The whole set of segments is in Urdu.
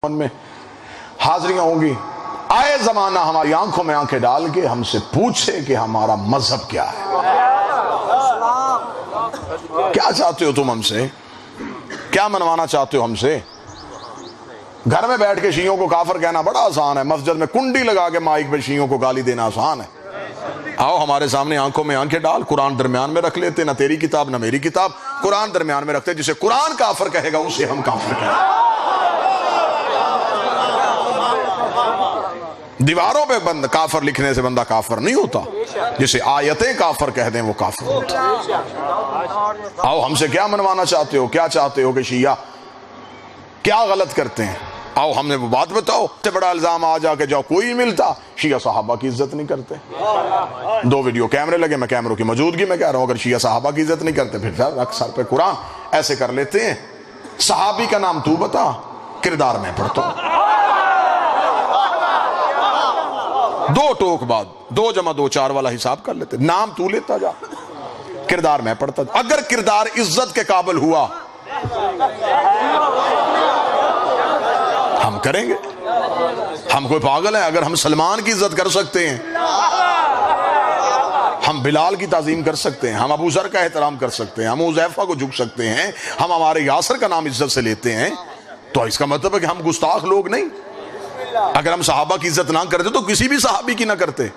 میں حاضریاں ہوں گی، آئے زمانہ ہماری آنکھوں میں آنکھیں ڈال کے ہم سے پوچھے کہ ہمارا مذہب کیا ہے، کیا چاہتے ہو تم ہم سے، کیا منوانا چاہتے ہو ہم سے۔ گھر میں بیٹھ کے شیعوں کو کافر کہنا بڑا آسان ہے، مسجد میں کنڈی لگا کے مائک پہ شیعوں کو گالی دینا آسان ہے۔ آؤ ہمارے سامنے آنکھوں میں آنکھیں ڈال، قرآن درمیان میں رکھ لیتے، نہ تیری کتاب نہ میری کتاب، قرآن درمیان میں رکھتے، جسے قرآن کافر کہے گا اسے ہم کافر کہیں گے۔ دیواروں پہ بند کافر لکھنے سے بندہ کافر نہیں ہوتا، جسے آیتیں کافر کہہ دیں وہ کافر ہوتا۔ آؤ ہم سے کیا منوانا چاہتے ہو، کیا چاہتے ہو کہ شیعہ کیا غلط کرتے ہیں، آؤ ہم نے وہ بات بتاؤ۔ سے بڑا الزام آ جا کے جاؤ کوئی ملتا، شیعہ صحابہ کی عزت نہیں کرتے۔ دو ویڈیو کیمرے لگے، میں کیمروں کی موجودگی میں کہہ رہا ہوں، اگر شیعہ صحابہ کی عزت نہیں کرتے پھر رکھ سر پہ قرآن، ایسے کر لیتے ہیں۔ صحابی کا نام تو بتا، کردار میں پڑھتا ہوں۔ دو ٹوک بعد 2 + 2 4 والا حساب کر لیتے، نام تو لیتا جا، کردار میں پڑھتا جا۔ اگر کردار عزت کے قابل ہوا ہم کریں گے، ہم کوئی پاگل ہیں؟ اگر ہم سلمان کی عزت کر سکتے ہیں، ہم بلال کی تعظیم کر سکتے ہیں، ہم ابو ذر کا احترام کر سکتے ہیں، ہم حذیفہ کو جھک سکتے ہیں، ہم ہمارے یاسر کا نام عزت سے لیتے ہیں، تو اس کا مطلب ہے کہ ہم گستاخ لوگ نہیں۔ اگر ہم صحابہ کی عزت نہ کرتے تو کسی بھی صحابی کی نہ کرتے۔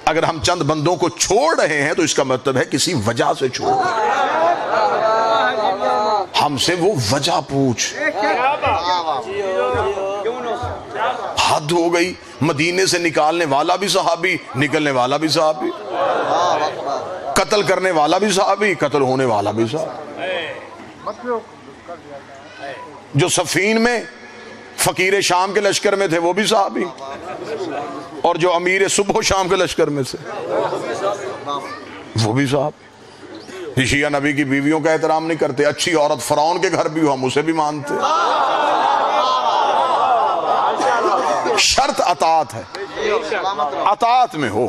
اگر ہم چند بندوں کو چھوڑ رہے ہیں تو اس کا مطلب ہے کسی وجہ سے چھوڑ رہے ہیں۔ ہم سے وہ وجہ پوچھ۔ حد ہو گئی، مدینے سے نکالنے والا بھی صحابی، نکلنے والا بھی صحابی، قتل کرنے والا بھی صحابی، قتل ہونے والا بھی صحابی۔ جو صفین میں فقیر شام کے لشکر میں تھے وہ بھی صحابی، اور جو امیر صبح و شام کے لشکر میں سے وہ بھی صحابی۔ شیعہ نبی کی بیویوں کا احترام نہیں کرتے، اچھی عورت فرعون کے گھر بھی ہو ہم اسے بھی مانتے۔ شرط اطاعت ہے، اطاعت میں ہو۔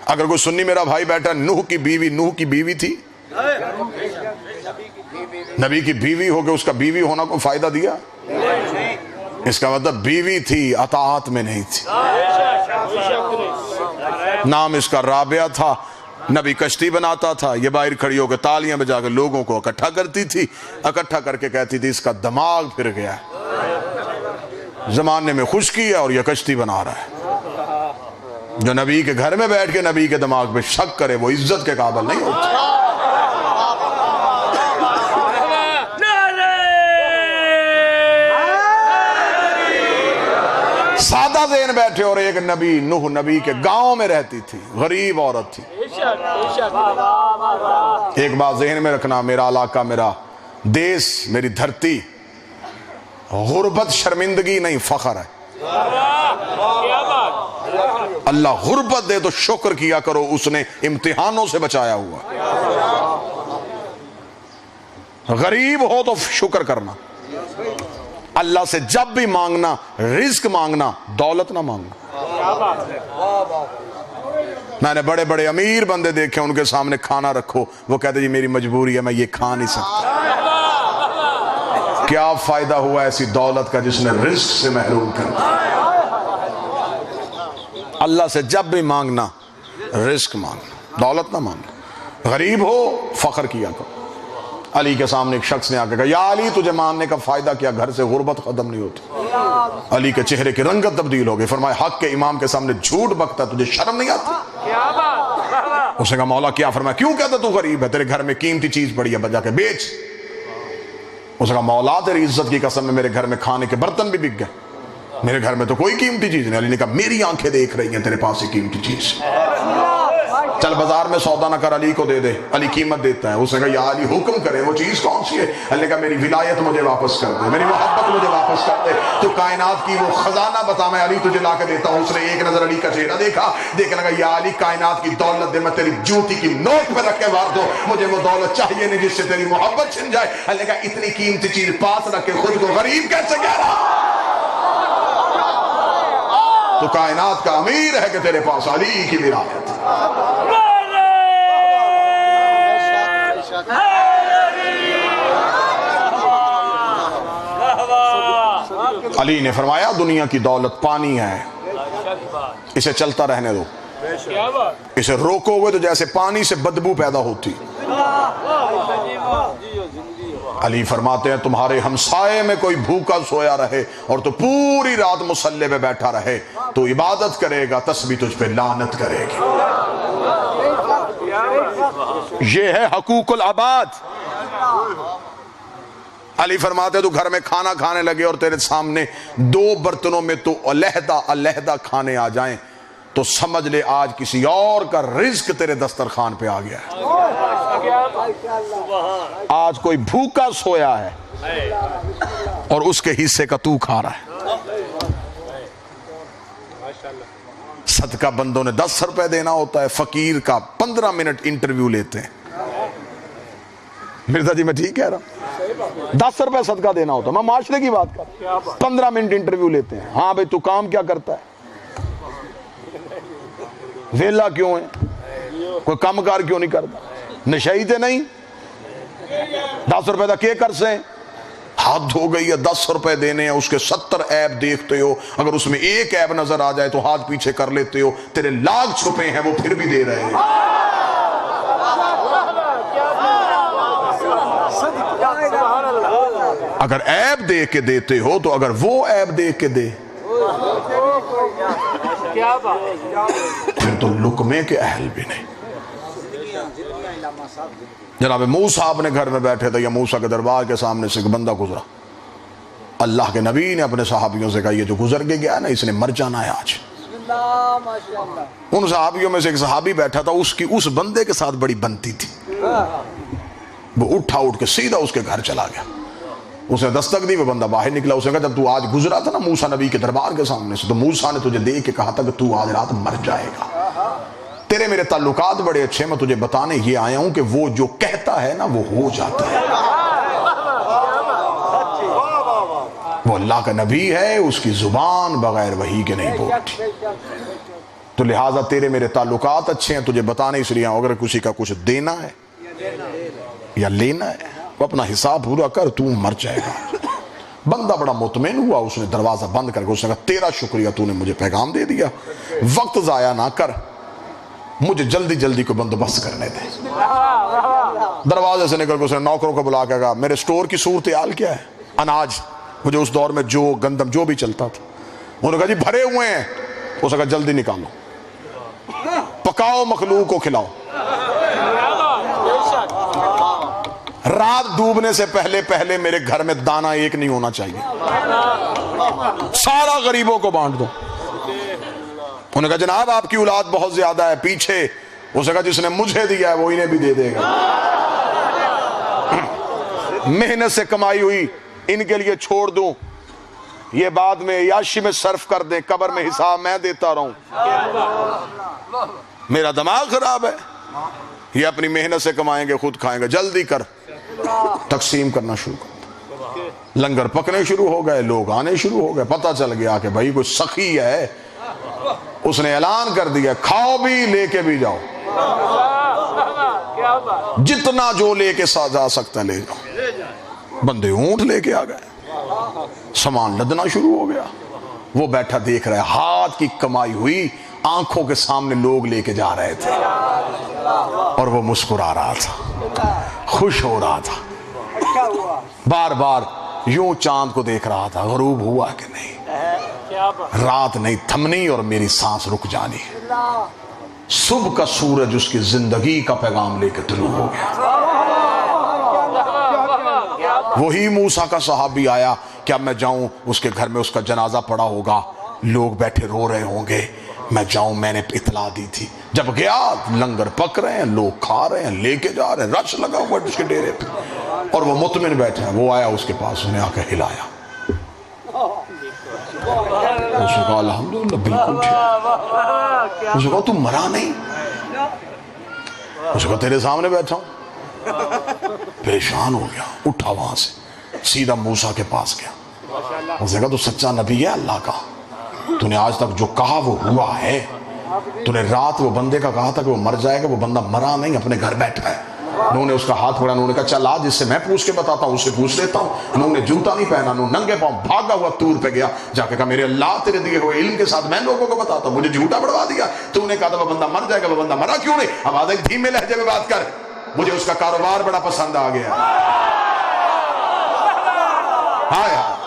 اگر کوئی سنی میرا بھائی بیٹھا، نوح کی بیوی تھی، نبی کی بیوی ہو کے اس کا بیوی ہونا کو فائدہ دیا؟ اس کا مطلب بیوی تھی، اطاعت میں نہیں تھی۔ نام اس کا رابعہ تھا، نبی کشتی بناتا تھا، یہ باہر کھڑی ہو کے تالیاں بجا کے لوگوں کو اکٹھا کرتی تھی، اکٹھا کر کے کہتی تھی اس کا دماغ پھر گیا ہے، زمانے میں خشکی ہے اور یہ کشتی بنا رہا ہے۔ جو نبی کے گھر میں بیٹھ کے نبی کے دماغ پہ شک کرے وہ عزت کے قابل نہیں ہوتا۔ سادہ ذہن بیٹھے، اور ایک نبی نوح نبی کے گاؤں میں رہتی تھی، غریب عورت تھی۔ ایک بات ذہن میں رکھنا، میرا علاقہ، میرا دیس، میری دھرتی، غربت شرمندگی نہیں فخر ہے۔ اللہ غربت دے تو شکر کیا کرو، اس نے امتحانوں سے بچایا ہوا۔ غریب ہو تو شکر کرنا، اللہ سے جب بھی مانگنا، رزق مانگنا، دولت نہ مانگنا۔ میں نے بڑے بڑے امیر بندے دیکھے، ان کے سامنے کھانا رکھو وہ کہتے جی میری مجبوری ہے میں یہ کھا نہیں سکتا۔ کیا فائدہ ہوا ایسی دولت کا جس نے رزق سے محروم کر دیا؟ اللہ سے جب بھی مانگنا، رزق مانگنا، دولت نہ مانگنا۔ غریب ہو فخر کیا کرو۔ علی کے سامنے ایک شخص نے آ کے کہا یا علی تجھے ماننے کا فائدہ کیا، گھر سے غربت ختم نہیں ہوتی۔ علی کے چہرے کی رنگت تبدیل ہو گئی، فرمایا حق کے امام کے سامنے جھوٹ بکتا، تجھے شرم نہیں آتی؟ اس نے کہا مولا کیا؟ فرمایا کیوں کہتا تو غریب ہے، تیرے گھر میں قیمتی چیز پڑی ہے، بجا کے بیچ۔ اس نے کہا مولا تیری عزت کی قسم میں میرے گھر میں کھانے کے برتن بھی بک گئے، میرے گھر میں تو کوئی قیمتی چیز نہیں۔ علی نے کہا میری آنکھیں دیکھ رہی ہیں تیرے پاس یہ قیمتی چیز، چل بازار میں سودا نہ کر، علی کو دے دے، علی قیمت دیتا ہے۔ اس نے کہا یا علی حکم کرے، وہ چیز کون سی ہے؟ علی نے کہا میری ولایت مجھے واپس کر دے، میری محبت مجھے واپس کر دے، تو کائنات کی وہ خزانہ بتا، میں علی تجھے لا کے دیتا ہوں۔ اس نے ایک نظر علی کا چہرہ دیکھا، دیکھنے لگا یا علی کائنات کی دولت دے، میں تیری جوتی کی نوک پہ رکھ کے وار دو، مجھے وہ دولت چاہیے نہیں جس سے تیری محبت چھن جائے۔ علی نے کہا اتنی قیمتی چیز پاس رکھ کے خود کو غریب کیسے کہہ رہا؟ تو کائنات کا امیر ہے کہ تیرے پاس علی کی ولایت ہے۔ علی نے فرمایا دنیا کی دولت پانی ہے، اسے چلتا رہنے دو، اسے روکو گے تو جیسے پانی سے بدبو پیدا ہوتی۔ علی فرماتے ہیں تمہارے ہمسائے میں کوئی بھوکا سویا رہے اور تو پوری رات مصلے پہ بیٹھا رہے تو عبادت کرے گا، تسبیح تجھ پہ لعنت کرے گی۔ یہ ہے حقوق العباد۔ علی فرماتے ہیں تو گھر میں کھانا کھانے لگے اور تیرے سامنے دو برتنوں میں تو علیحدہ علیحدہ کھانے آ جائیں تو سمجھ لے آج کسی اور کا رزق تیرے دسترخوان پہ آ گیا ہے۔ آج کوئی بھوکا سویا ہے اور اس کے حصے کا تو کھا رہا ہے۔ صدقہ بندوں نے 10 روپے دینا ہوتا ہے، فقیر کا 15 منٹ انٹرویو لیتے ہیں۔ مرزا جی میں ٹھیک کہہ رہا ہوں، 10 روپے صدقہ دینا ہوتا ہے، میں معاشرے کی بات کر، 15 منٹ انٹرویو لیتے ہیں۔ ہاں بھئی تو کام کیا کرتا ہے، ویلا کیوں ہے، کوئی کام کار کیوں نہیں کرتا، نشئی تے نہیں، 10 روپے دا کے کر سے ہاتھ دھو گئی ہے، 10 روپے دینے ہیں، اس کے 70 عیب دیکھتے ہو، اگر اس میں ایک عیب نظر آ جائے تو ہاتھ پیچھے کر لیتے ہو، تیرے لاکھ چھپے ہیں وہ پھر بھی دے رہے ہیں۔ اگر عیب دیکھ کے دیتے ہو تو اگر وہ عیب دیکھ کے دے پھر تو لقمے کے اہل بھی نہیں۔ جناب موسیٰ اپنے گھر میں بیٹھے تھے یا موسیٰ کے دربار کے سامنے سے ایک بندہ گزرا، اللہ کے نبی نے اپنے صحابیوں سے کہا یہ جو گزر کے گیا نا اس نے مر جانا ہے آج۔ ان صحابیوں میں سے ایک صحابی بیٹھا تھا، اس بندے کے ساتھ بڑی بنتی تھی، وہ اٹھ کے سیدھا اس کے گھر چلا گیا، اس نے دستک دی، وہ بندہ باہر نکلا، اس نے کہا جب تو آج گزرا تھا نا موسیٰ نبی کے دربار کے سامنے سے تو موسیٰ نے تجھے دیکھ کے کہا تھا کہ تو آج رات مر جائے گا، تیرے میرے تعلقات بڑے اچھے، میں تجھے بتانے یہ آیا ہوں کہ وہ جو کہتا ہے نا وہ ہو جاتا ہے، وہ اللہ کا نبی ہے، اس کی زبان بغیر وحی کے نہیں بولتی، تو لہٰذا تیرے میرے تعلقات اچھے ہیں، تجھے بتانے اس لیے اگر کسی کا کچھ دینا ہے یا لینا ہے وہ اپنا حساب پورا کر، تو مر جائے گا۔ بندہ بڑا مطمئن ہوا، اس نے دروازہ بند کر کے اس نے کہا تیرا شکریہ، تو نے مجھے پیغام دے دیا، وقت ضائع نہ کر، مجھے جلدی جلدی کو بندوبست کرنے دے۔ دروازے سے نکل کے اس نے نوکروں کو بلا کے کہا میرے سٹور کی صورتحال کیا ہے، اناج مجھے اس دور میں جو گندم جو بھی چلتا تھا، انہوں نے کہا جی بھرے ہوئے ہیں، اس نے کہا جلدی نکالو، پکاؤ مخلوق کو کھلاؤ، رات ڈوبنے سے پہلے پہلے میرے گھر میں دانہ ایک نہیں ہونا چاہیے، سارا غریبوں کو بانٹ دو۔ انہوں نے کہا جناب آپ کی اولاد بہت زیادہ ہے پیچھے، اس نے کہا جس نے مجھے دیا ہے وہ انہیں بھی دے دے گا، محنت سے کمائی ہوئی ان کے لیے چھوڑ دوں، یہ بعد میں عیاشی میں صرف کر دیں، قبر میں حساب میں دیتا رہوں، میرا دماغ خراب ہے، یہ اپنی محنت سے کمائیں گے خود کھائیں گے، جلدی کر، تقسیم کرنا شروع کر، لنگر پکنے شروع ہو گئے، لوگ آنے شروع ہو گئے، پتہ چل گیا کہ بھائی کوئی سخی ہے، اس نے اعلان کر دیا کھاؤ بھی لے کے بھی جاؤ، جتنا جو لے کے جا سکتا ہے لے جاؤ۔ بندے اونٹ لے کے آ گئے، سامان لدنا شروع ہو گیا، وہ بیٹھا دیکھ رہا ہے، ہاتھ کی کمائی ہوئی آنکھوں کے سامنے لوگ لے کے جا رہے تھے اور وہ مسکرا رہا تھا، خوش ہو رہا تھا، بار بار یوں چاند کو دیکھ رہا تھا، غروب ہوا کہ نہیں، رات نہیں تھمنی اور میری سانس رک جانی، صبح کا سورج اس کی زندگی کا پیغام لے کے طلوع ہو گیا۔ وہی موسیٰ کا صحابی آیا کہ اب میں جاؤں اس کے گھر میں اس کا جنازہ پڑا ہوگا، لوگ بیٹھے رو رہے ہوں گے، میں جاؤں، میں نے اطلاع دی تھی، جب گیا لنگر پک رہے ہیں، لوگ کھا رہے ہیں، لے کے جا رہے ہیں، رش لگا ہوا ہے اس کے ڈیرے پہ، اور وہ مطمئن بیٹھے ہیں، وہ آیا اس کے پاس، انہیں آ کے ہلایا، اس نے کہا الحمدللہ بالکل ٹھیک، اس نے کہا تم مرا نہیں، اس نے کہا تیرے سامنے بیٹھا ہوں، پریشان ہو گیا، اٹھا وہاں سے سیدھا موسیٰ کے پاس گیا، اس نے کہا تو سچا نبی ہے اللہ کا، تو نے آج تک جو کہا وہ ہوا ہے، تو نے رات وہ بندے کا کہا تھا کہ وہ مر جائے گا، وہ بندہ مرا نہیں، اپنے گھر بیٹھا ہے، انہوں نے اس کا ہاتھ پکڑا، انہوں نے کہا چل آج اس سے میں پوچھ کے بتاتا ہوں، اس سے پوچھ لیتا ہوں۔ انہوں نے جوتا نہیں پہنا، انہوں نے ننگے پاؤں بھاگا ہوا طور پہ گیا، جا کے کہا میرے اللہ تیرے دیے ہوئے علم کے ساتھ میں لوگوں کو بتاتا ہوں، مجھے جھوٹا بڑھوا دیا۔ تو نے کہا تھا وہ بندہ مر جائے گا، وہ بندہ مرا کیوں نہیں؟ اب آدھے دھیمے لہجے میں بات کر، مجھے اس کا کاروبار بڑا پسند آ گیا۔ ہائے ہائے،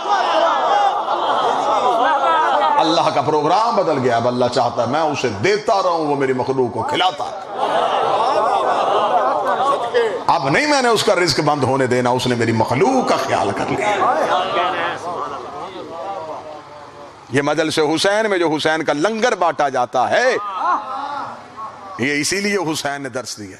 اللہ کا پروگرام بدل گیا۔ اب اللہ چاہتا ہے میں اسے دیتا رہوں، وہ میری مخلوق کو کھلاتا ہے۔ اب نہیں میں نے اس کا رزق بند ہونے دینا، اس نے میری مخلوق کا خیال کر لیا۔ یہ مجلس حسین میں جو حسین کا لنگر بانٹا جاتا ہے، یہ اسی لیے حسین نے درس دیا۔